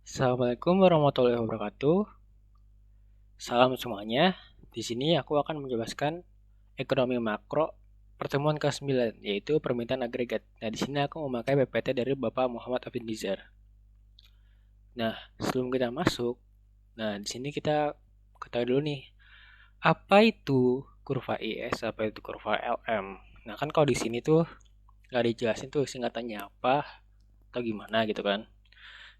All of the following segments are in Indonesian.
Assalamualaikum warahmatullahi wabarakatuh. Salam semuanya. Di sini aku akan menjelaskan ekonomi makro pertemuan ke-9, yaitu permintaan agregat. Nah, di sini aku memakai PPT dari Bapak Muhammad Afin Nizar. Nah, sebelum kita masuk, di sini kita ketahui dulu nih, apa itu kurva IS, apa itu kurva LM. Nah, kan kalau di sini tuh nggak dijelasin tuh singkatannya apa atau gimana gitu kan.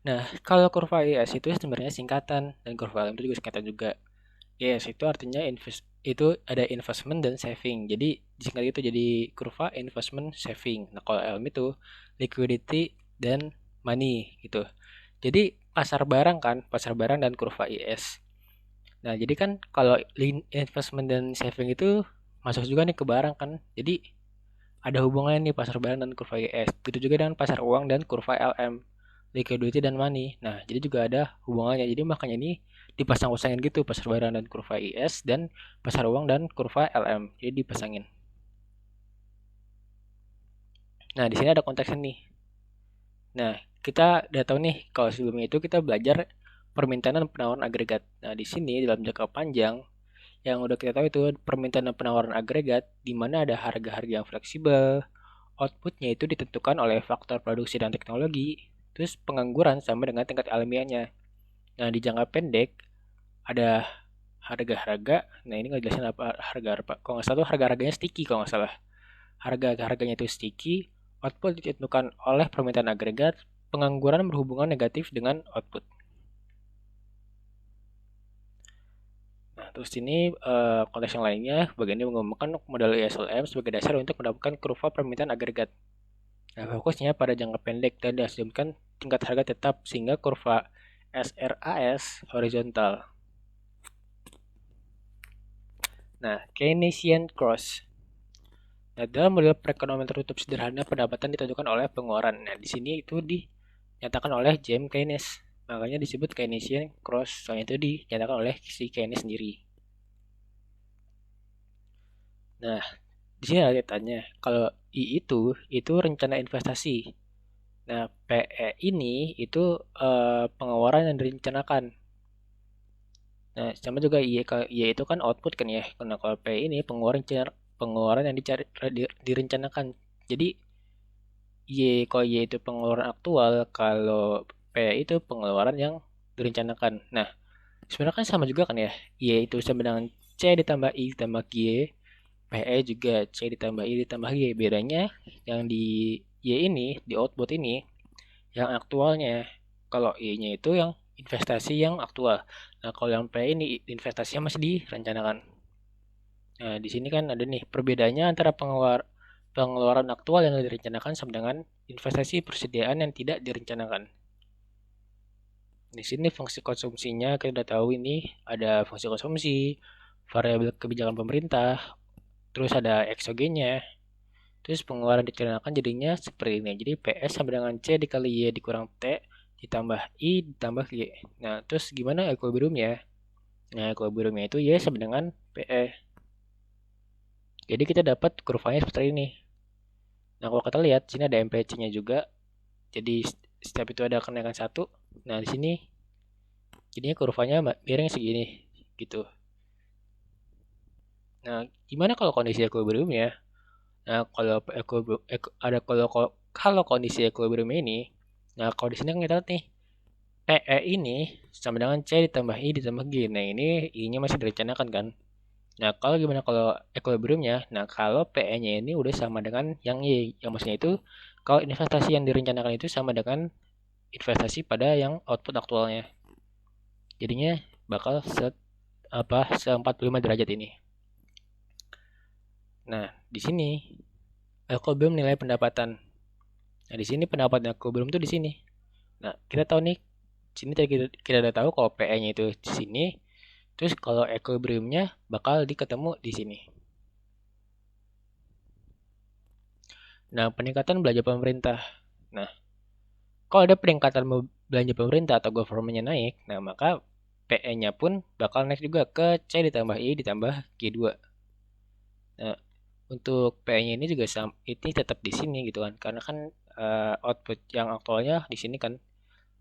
Nah, kalau kurva IS itu sebenarnya singkatan dan kurva LM itu juga singkatan juga. Yes, itu artinya itu ada investment dan saving. Jadi disingkat itu jadi kurva investment saving. Nah, kalau LM itu liquidity dan money gitu. Jadi pasar barang kan, pasar barang dan kurva IS. Nah, jadi kan kalau investment dan saving itu masuk juga nih ke barang kan. Jadi ada hubungannya nih pasar barang dan kurva IS. Begitu juga dengan pasar uang dan kurva LM, liquidity dan money. Nah, jadi juga ada hubungannya. Jadi makanya ini dipasang-pasangin gitu pasar barang dan kurva IS dan pasar uang dan kurva LM. Jadi dipasangin. Nah, di sini ada konteksnya nih. Nah, kita udah tahu nih kalau sebelumnya itu kita belajar permintaan dan penawaran agregat. Nah, di sini dalam jangka panjang yang udah kita tahu itu permintaan dan penawaran agregat di mana ada harga-harga yang fleksibel, outputnya itu ditentukan oleh faktor produksi dan teknologi, terus pengangguran sama dengan tingkat ilmiahnya. Nah, di jangka pendek ada harga-harga. Nah, ini nggak jelasin apa harga apa. Kalau nggak salah tuh harga-harganya sticky kalau nggak salah. Harga-harganya itu sticky, output ditentukan oleh permintaan agregat, pengangguran berhubungan negatif dengan output. Nah, terus ini konteks yang lainnya, bagian ini menggunakan model ISLM sebagai dasar untuk mendapatkan kurva permintaan agregat. Nah, fokusnya pada jangka pendek dan diasumsikan tingkat harga tetap sehingga kurva SRAS horizontal. Nah, Keynesian Cross. Nah, dalam model perekonomian tertutup sederhana, pendapatan ditentukan oleh pengeluaran. Nah, di sini itu dinyatakan oleh James Keynes. Makanya disebut Keynesian Cross, soalnya itu dinyatakan oleh si Keynes sendiri. Nah, di sini ada tanya, kalau I itu rencana investasi. Nah, PE ini itu pengeluaran yang direncanakan. Nah, sama juga Y itu kan output kan ya. Karena kalau P ini pengeluaran yang direncanakan. Jadi kalau Y itu pengeluaran aktual, kalau P itu pengeluaran yang direncanakan. Nah, sebenarnya kan sama juga kan ya. Y itu sama dengan C ditambah I ditambah Y, PE juga C ditambah I ditambah Y. Bedanya yang di Y ini, di output ini, yang aktualnya. Kalau I-nya itu yang investasi yang aktual. Nah, kalau yang P ini investasinya masih direncanakan. Nah, di sini kan ada nih perbedaannya antara pengeluaran aktual yang direncanakan sama dengan investasi persediaan yang tidak direncanakan. Di sini fungsi konsumsinya kita udah tahu ini ada fungsi konsumsi, variabel kebijakan pemerintah, terus ada eksogennya, terus pengeluaran direncanakan jadinya seperti ini. Jadi PS sama dengan C dikali Y dikurang T ditambah I ditambah Y. Nah, terus gimana equilibriumnya? Nah, equilibriumnya itu Y sama dengan PE. Jadi kita dapat kurvanya seperti ini. Nah, kalau kita lihat, sini ada MPC-nya juga. Jadi setiap itu ada kenaikan satu. Nah, di sini jadinya kurvanya miring segini gitu. Nah, gimana kalau kondisi equilibrium ya? Nah, kalau kondisi equilibrium ini, nah kalau di sini kan kita lihat nih, PE ini sama dengan C ditambah I ditambah G. Nah, ini I-nya masih direncanakan kan? Nah, kalau gimana kalau equilibriumnya? Nah, kalau PE-nya ini udah sama dengan yang Y. Yang maksudnya itu, kalau investasi yang direncanakan itu sama dengan investasi pada yang output aktualnya. Jadinya bakal se 45 derajat ini. Nah, di sini equilibrium nilai pendapatan. Nah, di sini pendapatan equilibrium tuh di sini. Nah, kita tahu nih, sini tadi kita udah tahu kalau PE-nya itu di sini. Terus kalau equilibriumnya bakal diketemu di sini. Nah, peningkatan belanja pemerintah. Nah, kalau ada peningkatan belanja pemerintah atau government-nya naik, nah maka PE-nya pun bakal naik juga ke C ditambah I ditambah G2. Nah, untuk PE-nya ini juga ini tetap di sini gitu kan. Karena kan output yang aktualnya di sini kan.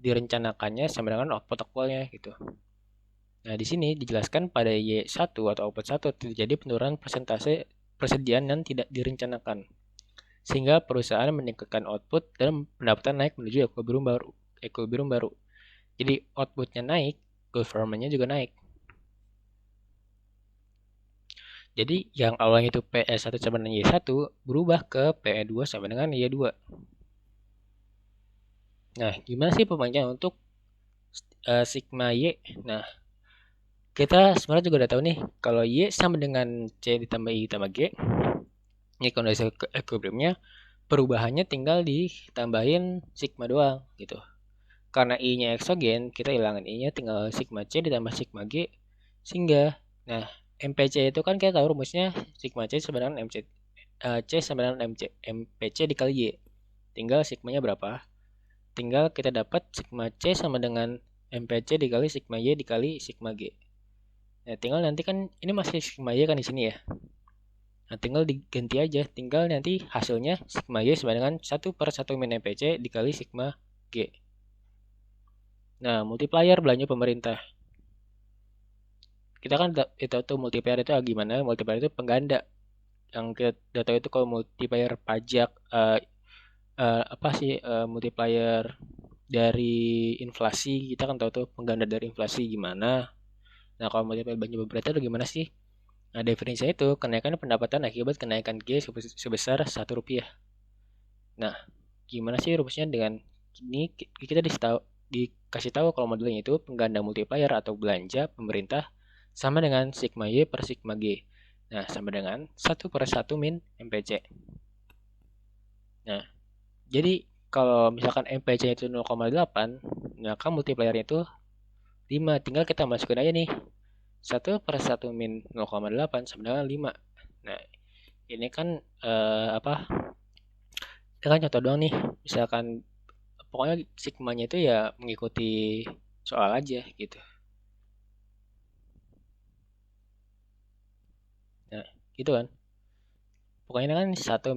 direncanakannya sama dengan output akwalnya gitu. Nah, di sini dijelaskan pada Y1 atau output 1 terjadi penurunan persentase persediaan yang tidak direncanakan, sehingga perusahaan meningkatkan output dan pendapatan naik menuju equilibrium baru. Jadi outputnya naik, governmentnya juga naik. Jadi yang awalnya itu PE1 sama dengan Y1 berubah ke PE2 sama dengan Y2. Nah, gimana sih pemakaian untuk sigma Y? Nah, kita sebenarnya juga udah tahu nih, kalau Y sama dengan C ditambah I ditambah G, ini kondisi equilibriumnya, perubahannya tinggal ditambahin sigma doang gitu. Karena I-nya eksogen, kita hilangin I-nya, tinggal sigma C ditambah sigma G, sehingga, nah, MPC itu kan kita tahu rumusnya sigma C sama dengan MC, C sama dengan MPC dikali Y. Tinggal sigmanya berapa? Tinggal kita dapat sigma C sama dengan MPC dikali sigma Y dikali sigma G. Nah, tinggal nanti kan ini masih sigma Y kan di sini ya. Nah, tinggal diganti aja. Tinggal nanti hasilnya sigma Y sama dengan 1/1 min MPC dikali sigma G. Nah, multiplier belanja pemerintah. Kita kan itu tuh multiplier itu gimana? Multiplier itu pengganda. Yang kita tahu itu kalau multiplier pajak, apa sih multiplier dari inflasi, kita kan tahu tuh pengganda dari inflasi gimana. Nah, kalau multiplier belanja pemerintah itu gimana sih? Nah, definisinya itu kenaikan pendapatan akibat kenaikan G sebesar Rp1. Nah, gimana sih rumusnya? Dengan ini kita dikasih tahu kalau modelnya itu pengganda multiplier atau belanja pemerintah sama dengan sigma Y per sigma G. Nah, sama dengan 1/1 min MPC. Nah, jadi kalau misalkan MPC itu 0,8, maka multipliernya itu 5. Tinggal kita masukin aja nih. 1/1 min 0,8 sama dengan 5. Nah, ini kan apa? Ini kan contoh doang nih. Misalkan pokoknya sigmanya itu ya mengikuti soal aja gitu. Nah, gitu kan. Pokoknya kan satu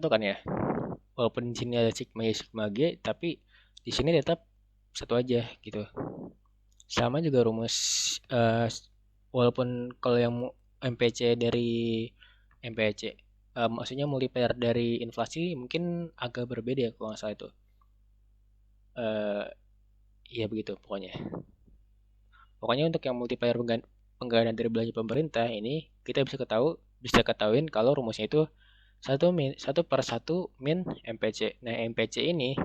kan ya. Walaupun di sini ada sigma Y sigma G, tapi di sini tetap satu aja gitu. Sama juga rumus eh, walaupun kalau yang MPC dari MPC maksudnya multiplier dari inflasi mungkin agak berbeda ya kalau nggak salah itu. eh Iya begitu pokoknya. Pokoknya untuk yang multiplier penggandaan dari belanja pemerintah ini kita bisa ketahuin kalau rumusnya itu 1/1 min MPC. Nah, MPC ini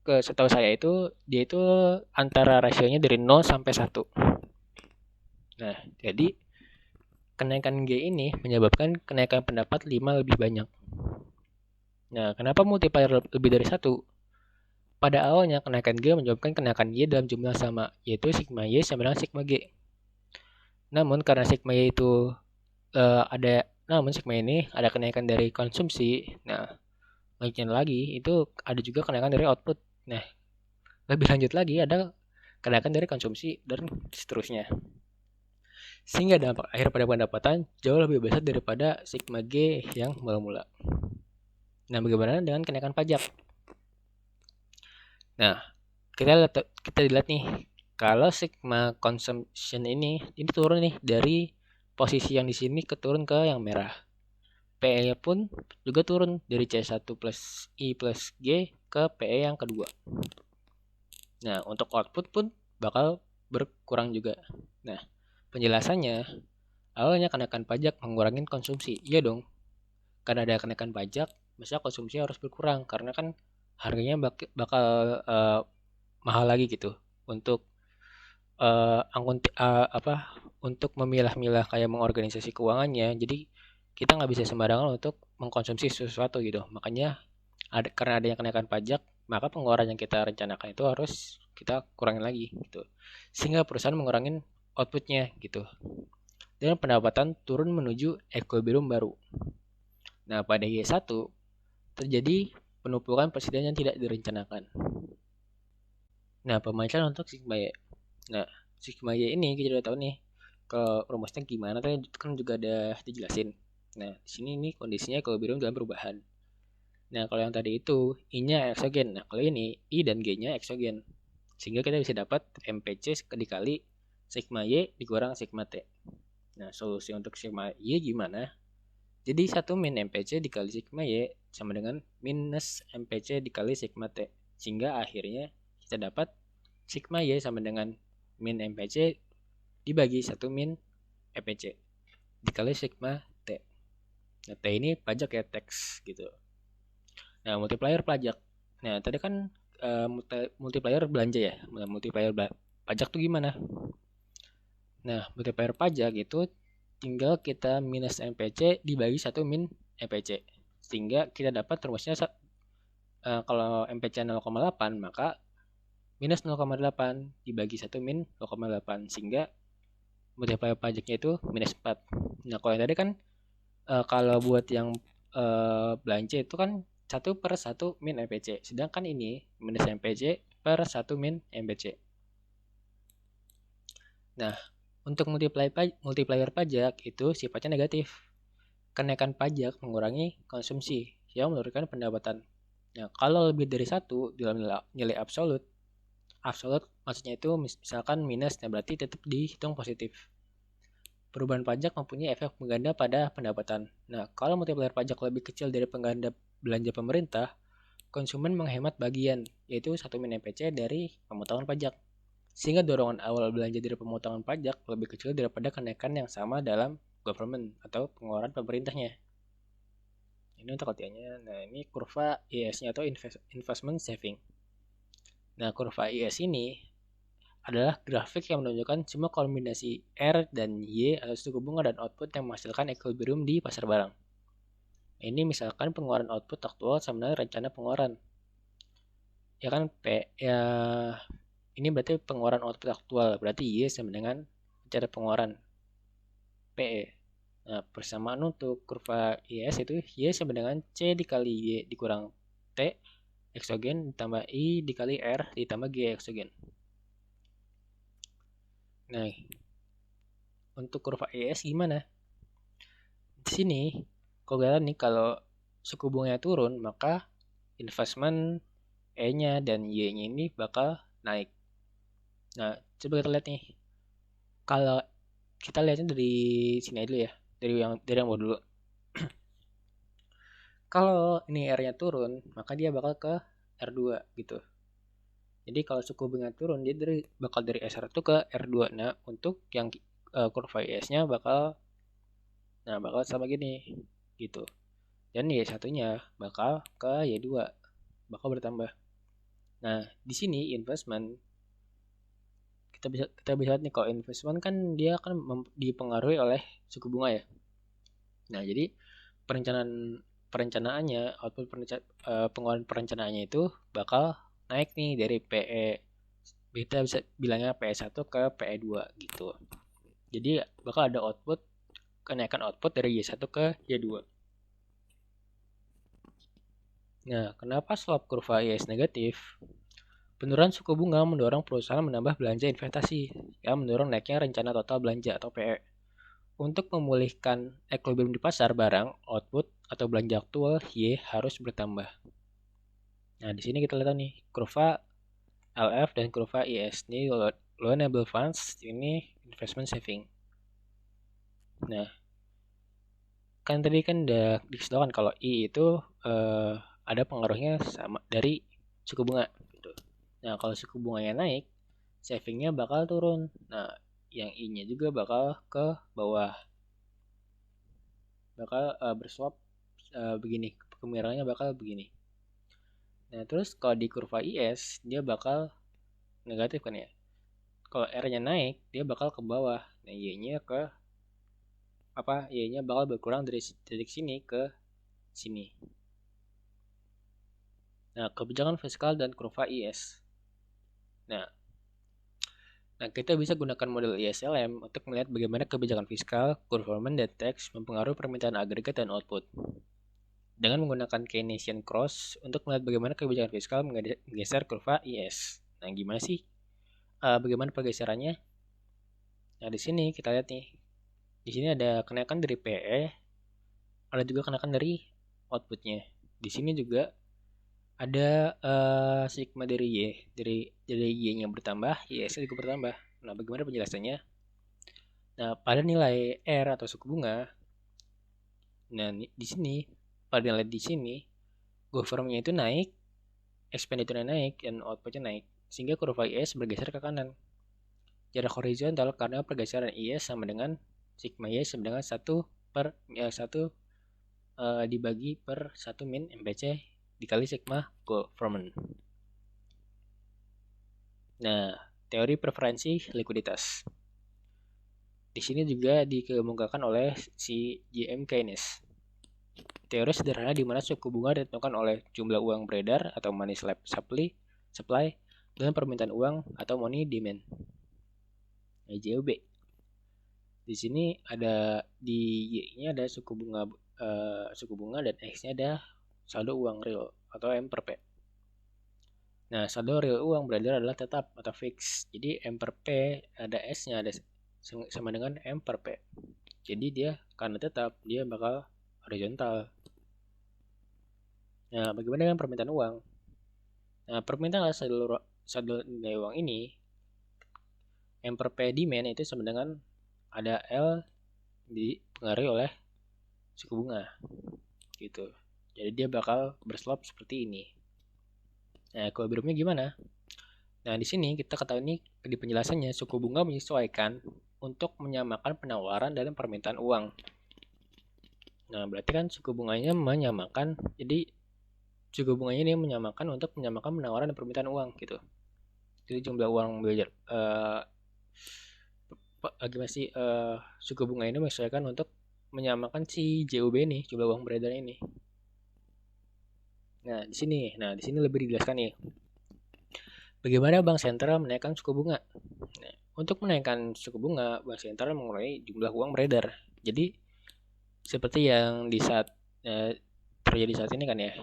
setahu saya itu dia itu antara rasionya dari 0 sampai 1. Nah, jadi kenaikan G ini menyebabkan kenaikan pendapat 5 lebih banyak. Nah, kenapa multiplier lebih dari 1? Pada awalnya kenaikan G menyebabkan kenaikan Y dalam jumlah sama, yaitu sigma Y sama dengan sigma G. Namun karena sigma Y itu namun sigma ini ada kenaikan dari konsumsi. Nah, lanjutnya lagi itu ada juga kenaikan dari output. Nah, lebih lanjut lagi ada kenaikan dari konsumsi dan seterusnya. Sehingga dampak akhir pada pendapatan jauh lebih besar daripada sigma G yang mula-mula. Nah, bagaimana dengan kenaikan pajak? Nah, kita lihat nih, kalau sigma consumption ini turun nih dari posisi yang di sini turun ke yang merah. PE pun juga turun dari C1 plus I plus G ke PE yang kedua. Nah, untuk output pun bakal berkurang juga. Nah, penjelasannya, awalnya kenaikan pajak mengurangi konsumsi. Iya dong, karena ada kenaikan pajak, maka konsumsi harus berkurang. Karena kan harganya bakal mahal lagi gitu untuk untuk memilah-milah kayak mengorganisasi keuangannya. Jadi kita nggak bisa sembarangan untuk mengkonsumsi sesuatu gitu. Makanya karena adanya kenaikan pajak, maka pengeluaran yang kita rencanakan itu harus kita kurangin lagi gitu. Sehingga perusahaan mengurangi outputnya gitu. Dan pendapatan turun menuju equilibrium baru. Nah, pada Y1 terjadi penumpukan persediaan yang tidak direncanakan. Nah, pemanfaatan untuk sigma Y. Nah, sigma Y ini kita udah tahu nih kalau rumusnya gimana tadi kan juga ada dijelasin. Nah, di sini ini kondisinya equilibrium dalam perubahan. Nah, kalau yang tadi itu I-nya eksogen. Nah, kalau ini I dan G-nya eksogen. Sehingga kita bisa dapat MPC dikali sigma Y dikurang sigma T. Nah, solusi untuk sigma Y gimana? Jadi 1 min MPC dikali sigma Y sama dengan minus MPC dikali sigma T. Sehingga akhirnya kita dapat sigma Y sama dengan min MPC dibagi 1 min MPC dikali sigma T. Nah, T ini pajak ya, tax gitu. Nah, multiplier pajak. Nah, tadi kan multiplier belanja ya. Nah, pajak tuh gimana? Nah, multiplier pajak itu tinggal kita minus MPC dibagi 1 min MPC. Sehingga kita dapat rumusnya kalau MPC 0,8 maka minus 0,8 dibagi 1 min 0,8 sehingga multiplier pajaknya itu minus 4. Nah, kalau yang tadi kan kalau buat yang belanja itu kan 1/1 min MPC. Sedangkan ini minus MPC per 1 min MPC. Nah, untuk multiplier pajak itu sifatnya negatif. Kenaikan pajak mengurangi konsumsi yang menurunkan pendapatan. Nah, kalau lebih dari 1 dalam nilai absolut, absolut maksudnya itu misalkan minus, nah berarti tetap dihitung positif. Perubahan pajak mempunyai efek pengganda pada pendapatan. Nah, kalau multiplier pajak lebih kecil dari pengganda belanja pemerintah, konsumen menghemat bagian, yaitu 1 min MPC dari pemotongan pajak. Sehingga dorongan awal belanja dari pemotongan pajak lebih kecil daripada kenaikan yang sama dalam government atau pengeluaran pemerintahnya. Ini untuk artinya. Nah, ini kurva IS-nya atau investment saving. Nah, kurva IS ini adalah grafik yang menunjukkan semua kombinasi R dan Y atau suku bunga dan output yang menghasilkan equilibrium di pasar barang. Ini misalkan pengeluaran output aktual sama dengan rencana pengeluaran. Ya kan P ya ini berarti pengeluaran output aktual, berarti Y sama dengan rencana pengeluaran PE. Nah, persamaan untuk kurva IS itu Y sama dengan C dikali Y dikurang T eksogen ditambah I dikali R ditambah G eksogen. Nah, untuk kurva IS gimana? Di sini, kalau kalian nih kalau suku bunganya turun, maka investment E-nya dan Y-nya ini bakal naik. Nah, coba kita lihat nih. Kalau kita lihatnya dari sini dulu ya, dari yang bawah dulu. Kalau ini R-nya turun, maka dia bakal ke R2 gitu. Jadi kalau suku bunga turun, dia bakal dari S1 ke R2. Nah, untuk yang kurva IS-nya bakal sama gini gitu. Dan Y1-nya bakal ke Y2, bakal bertambah. Nah, di sini investment kita bisa lihat nih kalau investment kan dia akan dipengaruhi oleh suku bunga ya. Nah, jadi perencanaannya pengeluaran perencanaannya itu bakal naik nih dari PE, kita bisa bilangnya PE1 ke PE2 gitu. Jadi bakal ada kenaikan output dari Y1 ke Y2. Nah, kenapa slope kurva IS negatif? Penurunan suku bunga mendorong perusahaan menambah belanja investasi yang mendorong naiknya rencana total belanja atau PE. Untuk memulihkan equilibrium di pasar barang, output atau belanja aktual Y harus bertambah. Nah, di sini kita lihat nih kurva LF dan kurva IS. Ini loanable funds, ini investment saving. Nah, kan tadi kan udah disebutkan kalau I itu ada pengaruhnya sama dari suku bunga gitu. Nah, kalau suku bunganya naik, savingnya bakal turun. Nah, yang I-nya juga bakal ke bawah. Bakal berswap begini. Kemirangannya bakal begini. Nah, terus kalau di kurva IS, dia bakal negatif kan ya. Kalau R-nya naik, dia bakal ke bawah. Nah, Y-nya Y-nya bakal berkurang dari titik sini ke sini. Nah, kebijakan fiskal dan kurva IS. Nah, kita bisa gunakan model ISLM untuk melihat bagaimana kebijakan fiskal, government, dan tax mempengaruhi permintaan agregat dan output. Dengan menggunakan Keynesian Cross untuk melihat bagaimana kebijakan fiskal menggeser kurva IS. Nah, gimana sih? Bagaimana pergeserannya? Nah, di sini kita lihat nih. Di sini ada kenaikan dari PE, ada juga kenaikan dari outputnya. di sini juga ada sigma dari Y, dari Y-nya bertambah, YS juga bertambah. Nah, bagaimana penjelasannya? Nah, pada nilai R atau suku bunga, nah di sini pada nilai di sini government-nya itu naik, expenditure-nya naik, dan output-nya naik, sehingga kurva IS bergeser ke kanan. Jarak horizontal karena pergeseran IS sama dengan sigma Y sama dengan 1 dibagi per 1 min MPC dikali sigma government. Nah, teori preferensi likuiditas. Di sini juga dikemukakan oleh si J.M. Keynes. Teori sederhana di mana suku bunga ditentukan oleh jumlah uang beredar atau money supply dan permintaan uang atau money demand. JOB. Di sini ada di Y-nya ada suku bunga dan X-nya ada saldo uang real atau M per P. Nah, saldo real uang beredar adalah tetap atau fix. Jadi M per P ada S-nya ada sama dengan M per P. Jadi dia karena tetap dia bakal horizontal. Nah, bagaimana dengan permintaan uang? Nah, permintaan saldo nilai uang ini M per P demand itu sama dengan ada L dipengaruhi oleh suku bunga gitu. Jadi dia bakal berslop seperti ini. Nah, equilibriumnya gimana? Nah, di sini kita ketahui ini di penjelasannya suku bunga menyesuaikan untuk menyamakan penawaran dan permintaan uang. Nah, berarti kan suku bunganya menyamakan. Jadi suku bunganya ini menyamakan untuk menyamakan penawaran dan permintaan uang gitu. Jadi jumlah uang belajar gimana sih suku bunga ini menyesuaikan untuk menyamakan si JOB ini, jumlah uang beredar ini. Nah, di sini lebih dijelaskan nih. Bagaimana bank sentral menaikkan suku bunga? Nah, untuk menaikkan suku bunga, bank sentral mengurangi jumlah uang beredar. Jadi seperti yang di saat terjadi saat ini kan ya,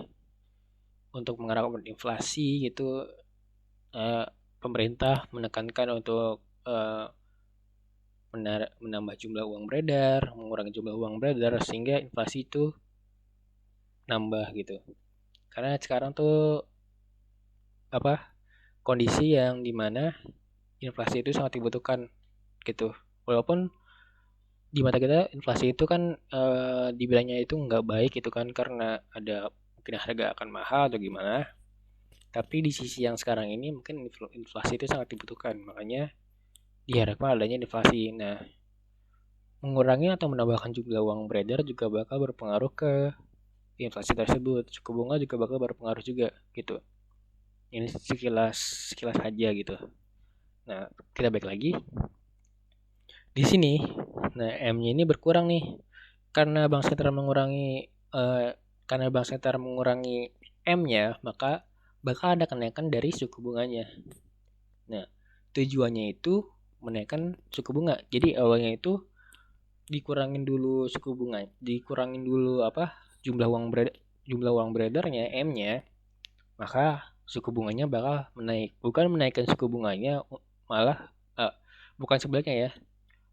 untuk mengarahkan inflasi gitu, pemerintah menekankan untuk menambah jumlah uang beredar, mengurangi jumlah uang beredar sehingga inflasi itu nambah gitu. Karena sekarang tuh kondisi yang dimana inflasi itu sangat dibutuhkan gitu. Walaupun di mata kita inflasi itu kan dibilangnya itu nggak baik gitu kan karena ada mungkin harga akan mahal atau gimana. Tapi di sisi yang sekarang ini mungkin inflasi itu sangat dibutuhkan. Makanya diharapkan adanya inflasi. Nah, mengurangi atau menambahkan jumlah uang beredar juga bakal berpengaruh ke inflasi tersebut. Suku bunga juga bakal berpengaruh juga gitu. Ini sekilas aja gitu. Nah, kita balik lagi. Di sini, nah M-nya ini berkurang nih. Karena bank sentral mengurangi M-nya, maka bakal ada kenaikan dari suku bunganya. Nah, tujuannya itu menaikkan suku bunga. Jadi awalnya itu dikurangin dulu suku bunga, dikurangin dulu jumlah uang beredarnya M-nya, maka suku bunganya bakal menaik. Bukan menaikkan suku bunganya, malah bukan sebaliknya ya.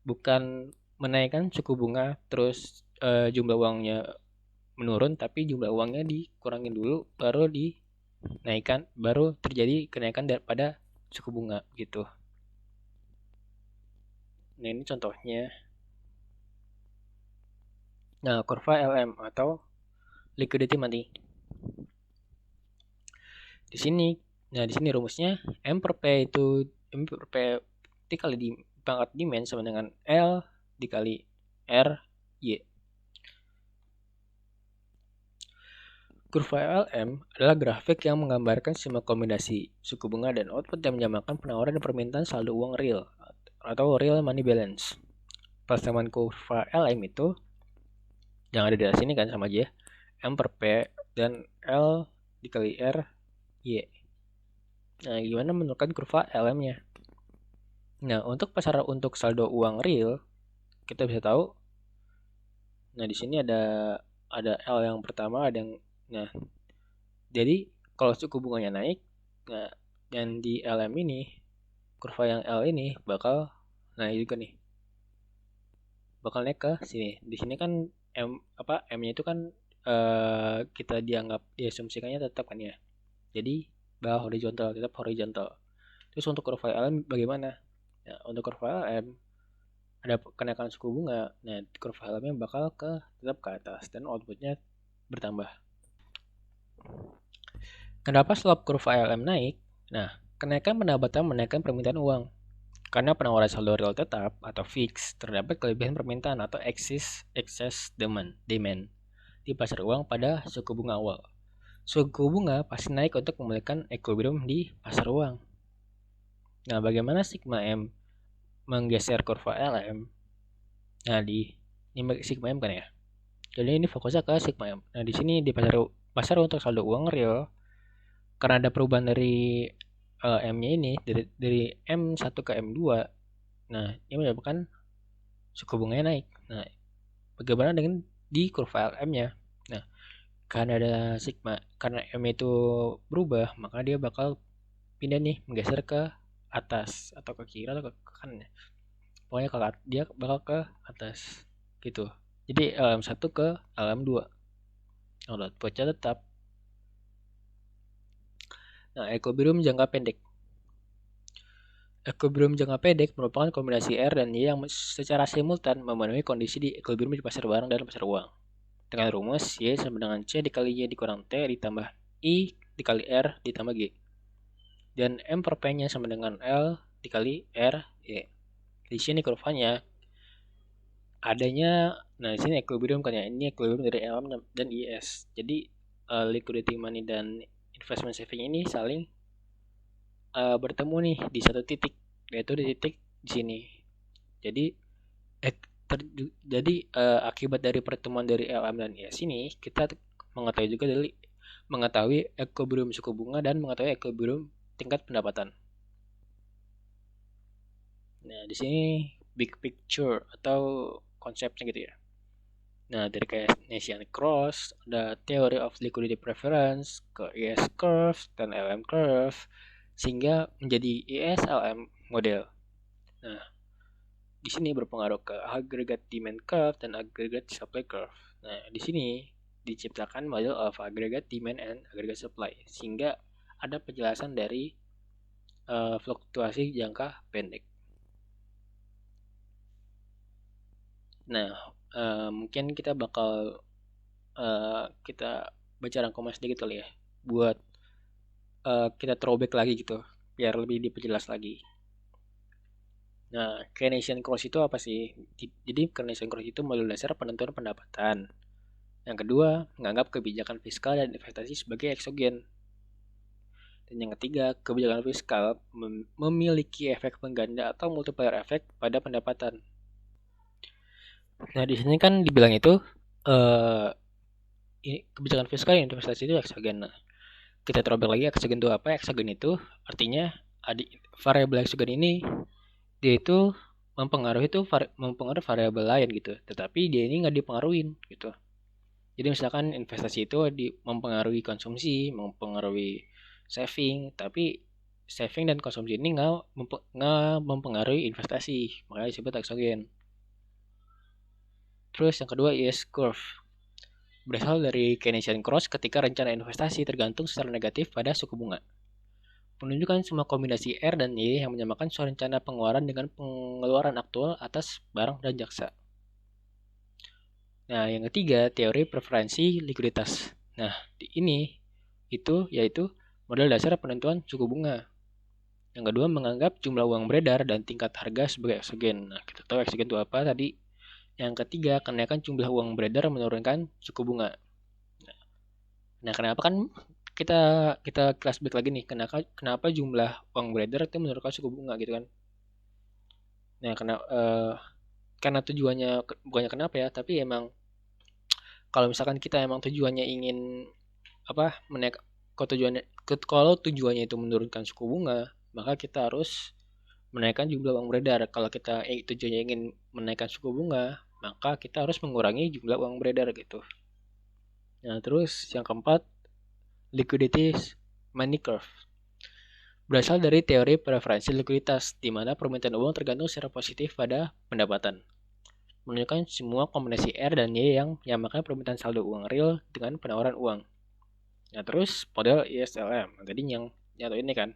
Bukan menaikkan suku bunga terus jumlah uangnya menurun, tapi jumlah uangnya dikurangin dulu baru dinaikkan, baru terjadi kenaikan daripada suku bunga gitu. Nah, ini contohnya. Nah, kurva LM atau liquidity money. Di sini rumusnya M per P dikali di pangkat demand sama dengan L dikali R Y. Kurva LM adalah grafik yang menggambarkan semua kombinasi suku bunga dan output yang menyamakan penawaran dan permintaan saldo uang real atau real money balance. Persamaan kurva LM itu yang ada di sini kan sama aja, M per P dan L dikali R Y. Nah, gimana menentukan kurva LM-nya? Nah, untuk saldo uang real, kita bisa tahu. Nah, di sini ada L yang pertama, nah, jadi kalau suku bunganya naik, nah, dan di LM ini, kurva yang L ini bakal naik juga nih. Bakal naik ke sini. Di sini kan M-nya itu kan kita dianggap diasumsikannya tetap kan ya. Jadi bawah horizontal, tetap horizontal. Terus untuk kurva LM bagaimana? Nah, untuk kurva LM ada kenaikan suku bunga. Nah, kurva LM-nya bakal tetap ke atas dan outputnya bertambah. Kenapa slope kurva LM naik? Nah, kenaikan pendapatan menaikkan permintaan uang. Karena penawaran saldo real tetap atau fix, terdapat kelebihan permintaan atau excess demand di pasar uang pada suku bunga awal. Suku bunga pasti naik untuk memulihkan equilibrium di pasar uang. Nah, bagaimana sigma M menggeser kurva LM? Nah, ini sigma M kan ya. Jadi ini fokusnya ke sigma M. Nah, di sini di pasar untuk saldo uang real, karena ada perubahan dari M-nya ini dari M1 ke M2. Nah, ini menyebabkan suku bunganya naik. Nah, bagaimana dengan di kurva LM-nya? Nah, karena M itu berubah, maka dia bakal pindah nih, menggeser ke atas atau ke kiri atau ke kanan ya. Pokoknya dia bakal ke atas gitu. Jadi LM1 ke LM2. Nah, outputnya tetap. Nah, equilibrium jangka pendek. Equilibrium jangka pendek merupakan kombinasi R dan Y yang secara simultan memenuhi kondisi di equilibrium di pasar barang dan pasar uang. Dengan rumus Y sama dengan C dikali Y dikurang T ditambah I dikali R ditambah G. Dan M per P-nya sama dengan L dikali R Y. Di sini kurvanya adanya, nah di sini equilibrium kan ya, ini equilibrium dari LM dan IS. Jadi liquidity money dan investment saving ini saling bertemu nih di satu titik, yaitu di titik di sini. Jadi akibat dari pertemuan dari LM dan IS ini, kita mengetahui equilibrium suku bunga dan mengetahui equilibrium tingkat pendapatan. Nah, di sini big picture atau konsepnya gitu ya. Nah, dari Keynesian Cross, ada Theory of Liquidity Preference, ke ES Curve dan LM Curve, sehingga menjadi ES-LM model. Nah, di sini berpengaruh ke Aggregate Demand Curve dan Aggregate Supply Curve. Nah, di sini diciptakan model of Aggregate Demand and Aggregate Supply, sehingga ada penjelasan dari fluktuasi jangka pendek. Nah, mungkin kita bakal kita baca rangkuman sedikit kali ya, buat kita throwback lagi gitu, biar lebih diperjelas lagi. Nah, Keynesian Cross itu apa sih? Jadi Keynesian Cross itu model dasar penentuan pendapatan. Yang kedua, menganggap kebijakan fiskal dan investasi sebagai eksogen. Dan yang ketiga, kebijakan fiskal memiliki efek pengganda atau multiplier efek pada pendapatan. Nah, di sini kan dibilang itu kebijakan fiskal dan investasi itu eksogen. Nah, kita terobek lagi eksogen itu apa? Eksogen itu artinya variabel eksogen ini dia itu mempengaruhi variabel lain gitu, tetapi dia ini nggak dipengaruhin gitu. Jadi misalkan investasi itu mempengaruhi konsumsi, mempengaruhi saving, tapi saving dan konsumsi ini nggak mempengaruhi investasi, makanya disebut eksogen. Terus yang kedua ES curve, berasal dari Keynesian Cross ketika rencana investasi tergantung secara negatif pada suku bunga. Menunjukkan semua kombinasi R dan Y yang menyamakan suatu rencana pengeluaran dengan pengeluaran aktual atas barang dan jasa. Nah, yang ketiga, teori preferensi likuiditas. Nah, yaitu model dasar penentuan suku bunga. Yang kedua, menganggap jumlah uang beredar dan tingkat harga sebagai eksogen. Nah, kita tahu eksogen itu apa tadi. Yang ketiga, kenaikan jumlah uang beredar menurunkan suku bunga. Nah, kenapa kan kita flashback lagi nih, kenapa jumlah uang beredar itu menurunkan suku bunga gitu kan? Nah, karena tujuannya bukannya kenapa ya, tapi emang kalau misalkan kita emang tujuannya ingin kalau tujuannya itu menurunkan suku bunga, maka kita harus menaikkan jumlah uang beredar. Kalau kita tujuannya ingin menaikkan suku bunga, maka kita harus mengurangi jumlah uang beredar gitu. Nah, terus yang keempat, liquidity money curve. Berasal dari teori preferensi likuiditas, di mana permintaan uang tergantung secara positif pada pendapatan. menunjukkan semua kombinasi R dan Y yang menyamakan permintaan saldo uang real dengan penawaran uang. Nah, terus model ISLM. Tadi yang nyatu ini kan.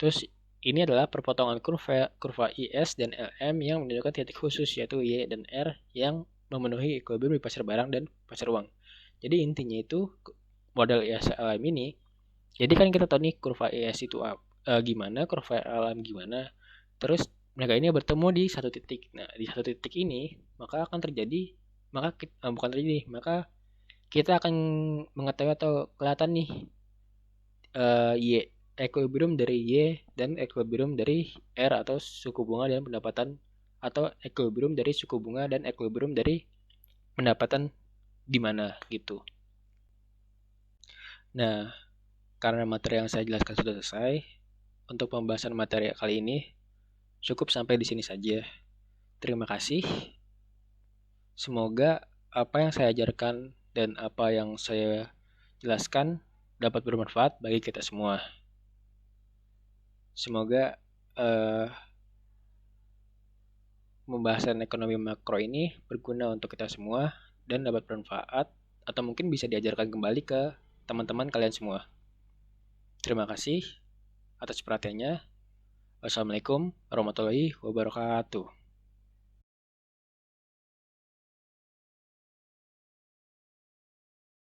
Terus ini adalah perpotongan kurva IS dan LM yang menunjukkan titik khusus yaitu Y dan R yang memenuhi equilibrium di pasar barang dan pasar uang. Jadi intinya itu model ISLM ini. Jadi kan kita tahu nih kurva IS itu gimana, kurva LM gimana. Terus mereka ini bertemu di satu titik. Nah, di satu titik ini maka akan terjadi bukan terjadi, maka kita akan mengetahui atau kelihatan nih Y equilibrium dari Y dan equilibrium dari R atau suku bunga dan pendapatan atau equilibrium dari suku bunga dan equilibrium dari pendapatan di mana gitu. Nah, karena materi yang saya jelaskan sudah selesai, untuk pembahasan materi kali ini cukup sampai di sini saja. Terima kasih. Semoga apa yang saya ajarkan dan apa yang saya jelaskan dapat bermanfaat bagi kita semua. Semoga pembahasan ekonomi makro ini berguna untuk kita semua dan dapat bermanfaat atau mungkin bisa diajarkan kembali ke teman-teman kalian semua. Terima kasih atas perhatiannya. Wassalamualaikum warahmatullahi wabarakatuh.